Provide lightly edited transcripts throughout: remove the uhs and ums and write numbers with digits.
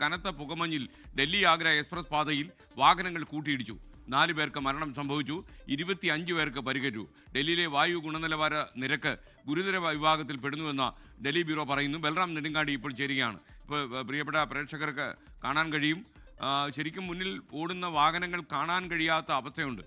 കനത്ത പുകമഞ്ഞിൽ ഡൽഹി ആഗ്ര എക്സ്പ്രസ് പാതയിൽ വാഹനങ്ങൾ കൂട്ടിയിടിച്ചു. 4 പേർക്ക് മരണം സംഭവിച്ചു, 25 പേർക്ക് പരിക്കേറ്റു. ഡൽഹിയിലെ വായു ഗുണനിലവാര നിരക്ക് ഗുരുതര വിഭാഗത്തിൽ പെടുന്നുവെന്ന് ഡൽഹി ബ്യൂറോ പറയുന്നു. ബൽറാം നെടുങ്കാടി ഇപ്പോൾ ചേരുകയാണ്. ഇപ്പോൾ പ്രിയപ്പെട്ട പ്രേക്ഷകർക്ക് കാണാൻ കഴിയും, ശരിക്കും മുന്നിൽ ഓടുന്ന വാഹനങ്ങൾ കാണാൻ കഴിയാത്ത അവസ്ഥയുണ്ട്.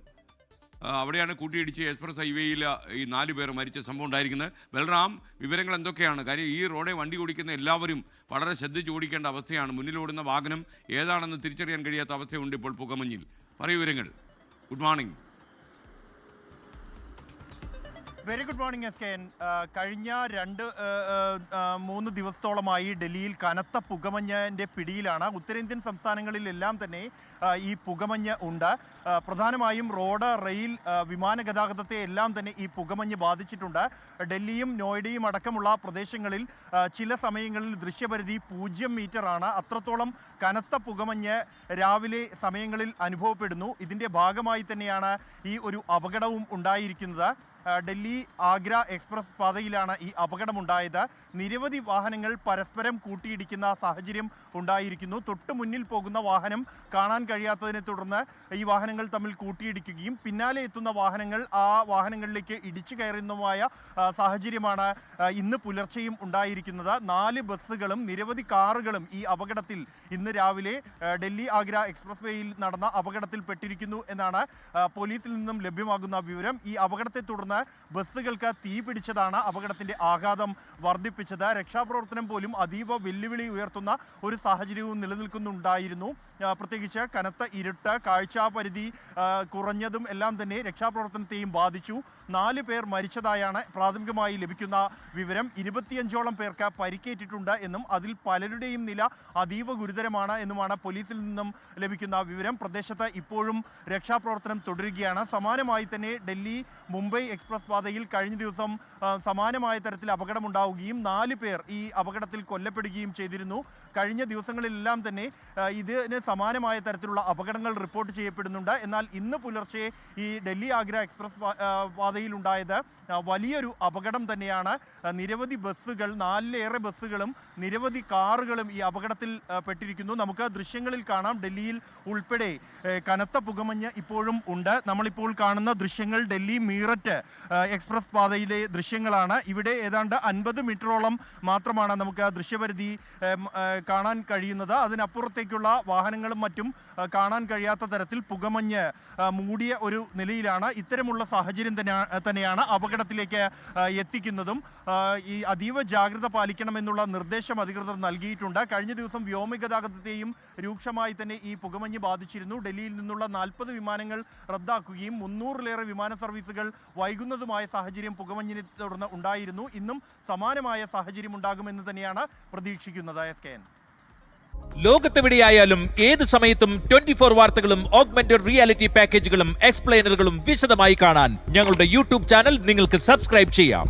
അവിടെയാണ് കൂട്ടിയിടിച്ച് എക്സ്പ്രസ് ഹൈവേയിൽ ഈ 4 പേർ മരിച്ച സംഭവം ഉണ്ടായിരിക്കുന്നത്. ബൽറാം, വിവരങ്ങൾ എന്തൊക്കെയാണ്? കാര്യം ഈ റോഡെ വണ്ടി ഓടിക്കുന്ന എല്ലാവരും വളരെ ശ്രദ്ധിച്ച് ഓടിക്കേണ്ട അവസ്ഥയാണ്. മുന്നിലോടുന്ന വാഹനം ഏതാണെന്ന് തിരിച്ചറിയാൻ കഴിയാത്ത അവസ്ഥയുണ്ട് ഇപ്പോൾ പുകമഞ്ഞിൽ. പറയൂ വിവരങ്ങൾ. Good morning. Very good morning S K N. കഴിഞ്ഞ 2-3 ദിവസത്തോളമായി ഡൽഹിയിൽ കനത്ത പുകമഞ്ഞിൻ്റെ പിടിയിലാണ്. ഉത്തരേന്ത്യൻ സംസ്ഥാനങ്ങളിലെല്ലാം തന്നെ ഈ പുകമഞ്ഞ് ഉണ്ട്. പ്രധാനമായും റോഡ്, റെയിൽ, വിമാന ഗതാഗതത്തെ എല്ലാം തന്നെ ഈ പുകമഞ്ഞ് ബാധിച്ചിട്ടുണ്ട്. ഡൽഹിയും നോയിഡയും അടക്കമുള്ള പ്രദേശങ്ങളിൽ ചില സമയങ്ങളിൽ ദൃശ്യപരിധി 0 മീറ്ററാണ്. അത്രത്തോളം കനത്ത പുകമഞ്ഞ് രാവിലെ സമയങ്ങളിൽ അനുഭവപ്പെടുന്നു. ഇതിൻ്റെ ഭാഗമായി തന്നെയാണ് ഈ ഒരു അപകടവും ഉണ്ടായിരിക്കുന്നത്. ഡൽഹി ആഗ്ര എക്സ്പ്രസ് പാതയിലാണ് ഈ അപകടമുണ്ടായത്. നിരവധി വാഹനങ്ങൾ പരസ്പരം കൂട്ടിയിടിക്കുന്ന സാഹചര്യം ഉണ്ടായിരിക്കുന്നു. തൊട്ട് മുന്നിൽ പോകുന്ന വാഹനം കാണാൻ കഴിയാത്തതിനെ തുടർന്ന് ഈ വാഹനങ്ങൾ തമ്മിൽ കൂട്ടിയിടിക്കുകയും പിന്നാലെ എത്തുന്ന വാഹനങ്ങൾ ആ വാഹനങ്ങളിലേക്ക് ഇടിച്ചു കയറുന്നതുമായ സാഹചര്യമാണ് ഇന്ന് പുലർച്ചെയും ഉണ്ടായിരിക്കുന്നത്. 4 ബസ്സുകളും നിരവധി കാറുകളും ഈ അപകടത്തിൽ ഇന്ന് രാവിലെ ഡൽഹി ആഗ്ര എക്സ്പ്രസ് വേയിൽ നടന്ന അപകടത്തിൽ പെട്ടിരിക്കുന്നു എന്നാണ് പോലീസിൽ നിന്നും ലഭ്യമാകുന്ന വിവരം. ഈ അപകടത്തെ തുടർന്ന് ബസ്സുകൾക്ക് തീ പിടിച്ചതാണ് അപകടത്തിന്റെ ആഘാതം വർദ്ധിപ്പിച്ചത്. രക്ഷാപ്രവർത്തനം പോലും അതീവ വെല്ലുവിളി ഉയർത്തുന്ന ഒരു സാഹചര്യവും നിലനിൽക്കുന്നുണ്ടായിരുന്നു. പ്രത്യേകിച്ച് കനത്ത ഇരുട്ട്, കാഴ്ചാപരിധി കുറഞ്ഞതും എല്ലാം തന്നെ രക്ഷാപ്രവർത്തനത്തെയും ബാധിച്ചു. 4 പേർ മരിച്ചതായാണ് പ്രാഥമികമായി ലഭിക്കുന്ന വിവരം. 25ഓളം പേർക്ക് പരിക്കേറ്റിട്ടുണ്ട് എന്നും അതിൽ പലരുടെയും നില അതീവ ഗുരുതരമാണ് എന്നുമാണ് പോലീസിൽ നിന്നും ലഭിക്കുന്ന വിവരം. പ്രദേശത്ത് ഇപ്പോഴും രക്ഷാപ്രവർത്തനം തുടരുകയാണ്. സമാനമായി തന്നെ ഡൽഹി മുംബൈ എക്സ്പ്രസ് പാതയിൽ കഴിഞ്ഞ ദിവസം സമാനമായ തരത്തിൽ അപകടമുണ്ടാവുകയും 4 പേർ ഈ അപകടത്തിൽ കൊല്ലപ്പെടുകയും ചെയ്തിരുന്നു. കഴിഞ്ഞ ദിവസങ്ങളിലെല്ലാം തന്നെ ഇതിന് സമാനമായ തരത്തിലുള്ള അപകടങ്ങൾ റിപ്പോർട്ട് ചെയ്യപ്പെടുന്നുണ്ട്. എന്നാൽ ഇന്ന് പുലർച്ചെ ഈ ഡൽഹി ആഗ്ര എക്സ്പ്രസ് പാതയിൽ ഉണ്ടായത് വലിയൊരു അപകടം തന്നെയാണ്. നിരവധി ബസ്സുകൾ, 4ലേറെ ബസ്സുകളും നിരവധി കാറുകളും ഈ അപകടത്തിൽ പെട്ടിരിക്കുന്നു. നമുക്ക് ദൃശ്യങ്ങളിൽ കാണാം, ഡൽഹിയിൽ ഉൾപ്പെടെ കനത്ത പുകമഞ്ഞ് ഇപ്പോഴും ഉണ്ട്. നമ്മളിപ്പോൾ കാണുന്ന ദൃശ്യങ്ങൾ ഡൽഹി മീററ്റ് എക്സ്പ്രസ് പാതയിലെ ദൃശ്യങ്ങളാണ്. ഇവിടെ ഏതാണ്ട് 50 മീറ്ററോളം മാത്രമാണ് നമുക്ക് ദൃശ്യപരിധി കാണാൻ കഴിയുന്നത്. അതിനപ്പുറത്തേക്കുള്ള വാഹനങ്ങളും മറ്റും കാണാൻ കഴിയാത്ത തരത്തിൽ പുകമഞ്ഞ് മൂടിയ ഒരു നിലയിലാണ്. ഇത്തരമുള്ള സാഹചര്യം തന്നെയാണ് അപകടത്തിലേക്ക് എത്തിക്കുന്നതും. ഈ അതീവ ജാഗ്രത പാലിക്കണമെന്നുള്ള നിർദ്ദേശം അധികൃതർ നൽകിയിട്ടുണ്ട്. കഴിഞ്ഞ ദിവസം വ്യോമഗതാഗതത്തെയും രൂക്ഷമായി തന്നെ ഈ പുകമഞ്ഞ് ബാധിച്ചിരുന്നു. ഡൽഹിയിൽ നിന്നുള്ള 40 വിമാനങ്ങൾ റദ്ദാക്കുകയും 300ലേറെ വിമാന സർവീസുകൾ വൈകുന്നതുമായ സാഹചര്യം പുകമഞ്ഞിനെ തുടർന്ന് ഉണ്ടായിരുന്നു. ഇന്നും സമാനമായ സാഹചര്യം ഉണ്ടാകുമെന്ന് തന്നെയാണ് പ്രതീക്ഷിക്കുന്നത്. എസ്. ലോകത്തെവിടെയായാലും ഏത് സമയത്തും 24 വാർത്തകളും ഓഗ്മെന്റഡ് റിയാലിറ്റി പാക്കേജുകളും എക്സ്പ്ലെയിനറുകളും വിശദമായി കാണാൻ ഞങ്ങളുടെ യൂട്യൂബ് ചാനൽ നിങ്ങൾക്ക് സബ്സ്ക്രൈബ് ചെയ്യാം.